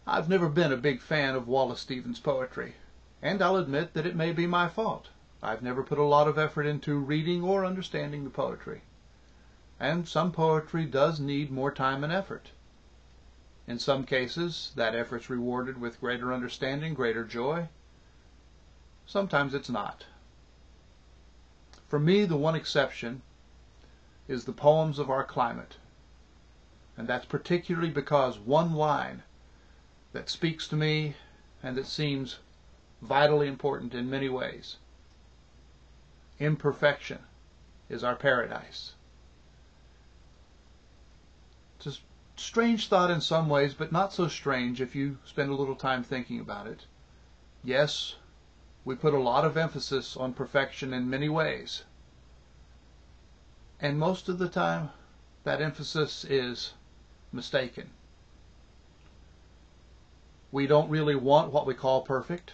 I've never been a big fan of Wallace Stevens' poetry, and I'll admit that it may be my fault. I've never put a lot of effort into reading or understanding the poetry. And some poetry does need more time and effort. In some cases, that effort's rewarded with greater understanding, greater joy. Sometimes it's not. For me, the one exception is the poems of our climate. And that's particularly because one line that speaks to me and that seems vitally important in many ways. Imperfection is our paradise. It's a strange thought in some ways, but not so strange if you spend a little time thinking about it. Yes, we put a lot of emphasis on perfection in many ways. And most of the time, that emphasis is mistaken. We don't really want what we call perfect,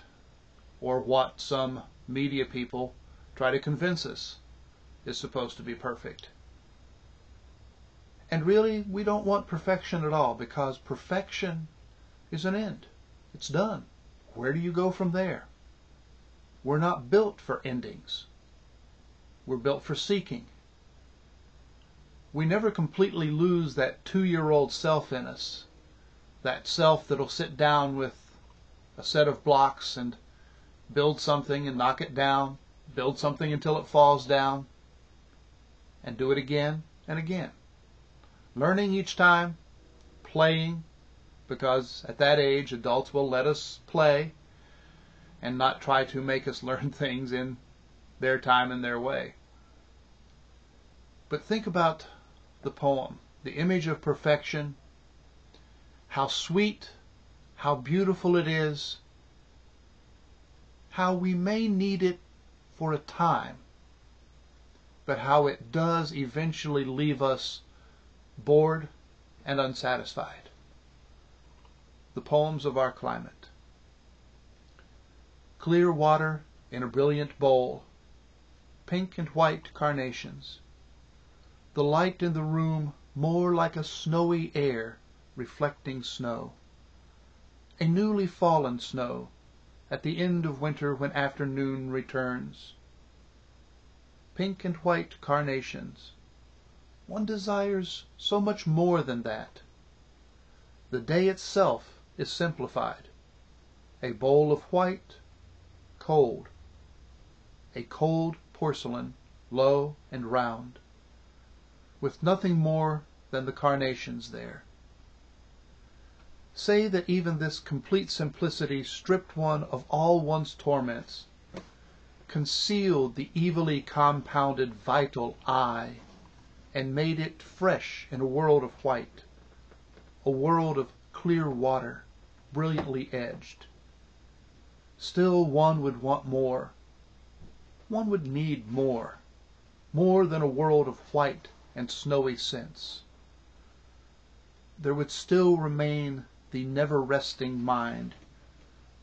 or what some media people try to convince us is supposed to be perfect. And really, we don't want perfection at all, because perfection is an end. It's done. Where do you go from there? We're not built for endings. We're built for seeking. We never completely lose that 2-year-old self in us, that self that'll sit down with a set of blocks and build something and knock it down, build something until it falls down, and do it again and again. Learning each time, playing, because at that age adults will let us play and not try to make us learn things in their time and their way. But think about the poem, the image of perfection, how sweet, how beautiful it is, how we may need it for a time, but how it does eventually leave us bored and unsatisfied. The poems of our climate. Clear water in a brilliant bowl, pink and white carnations, the light in the room more like a snowy air reflecting snow, a newly fallen snow at the end of winter when afternoon returns. Pink and white carnations. One desires so much more than that. The day itself is simplified. A bowl of white, cold. A cold porcelain, low and round, with nothing more than the carnations there. Say that even this complete simplicity stripped one of all one's torments, concealed the evilly compounded vital I, and made it fresh in a world of white, a world of clear water, brilliantly edged. Still one would want more. One would need more than a world of white and snowy scents. There would still remain the never-resting mind,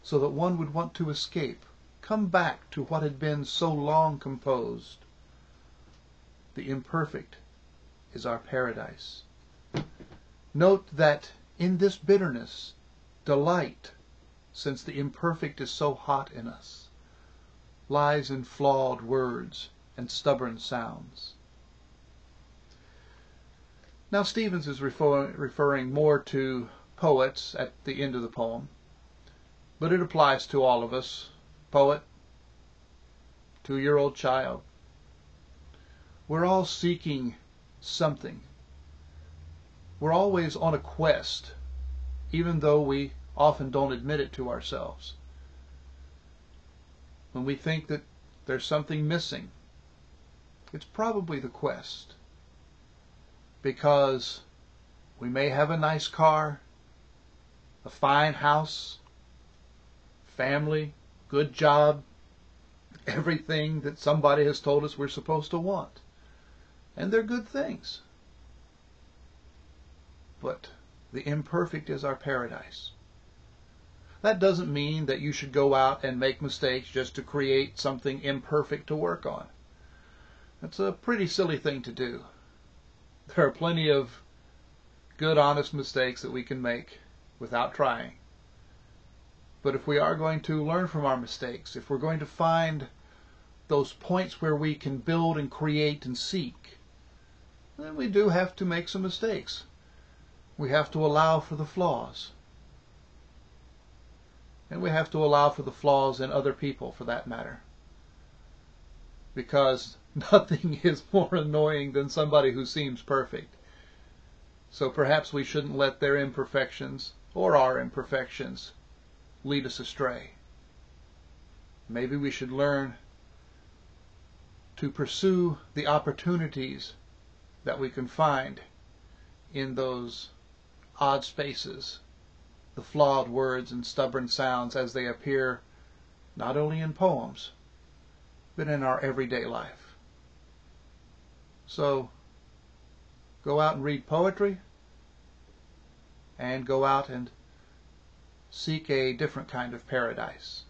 so that one would want to escape, come back to what had been so long composed. The imperfect is our paradise. Note that in this bitterness, delight, since the imperfect is so hot in us, lies in flawed words and stubborn sounds. Now Stevens is referring more to poets at the end of the poem, but it applies to all of us. Poet, 2-year-old child. We're all seeking something. We're always on a quest, even though we often don't admit it to ourselves. When we think that there's something missing, it's probably the quest. Because we may have a nice car, a fine house, family, good job, everything that somebody has told us we're supposed to want. And they're good things. But the imperfect is our paradise. That doesn't mean that you should go out and make mistakes just to create something imperfect to work on. That's a pretty silly thing to do. There are plenty of good, honest mistakes that we can make without trying. But if we are going to learn from our mistakes, if we're going to find those points where we can build and create and seek, then we do have to make some mistakes. We have to allow for the flaws. And we have to allow for the flaws in other people, for that matter. Because nothing is more annoying than somebody who seems perfect. So perhaps we shouldn't let their imperfections or our imperfections lead us astray. Maybe we should learn to pursue the opportunities that we can find in those odd spaces, the flawed words and stubborn sounds as they appear not only in poems, but in our everyday life. So, go out and read poetry, and go out and seek a different kind of paradise.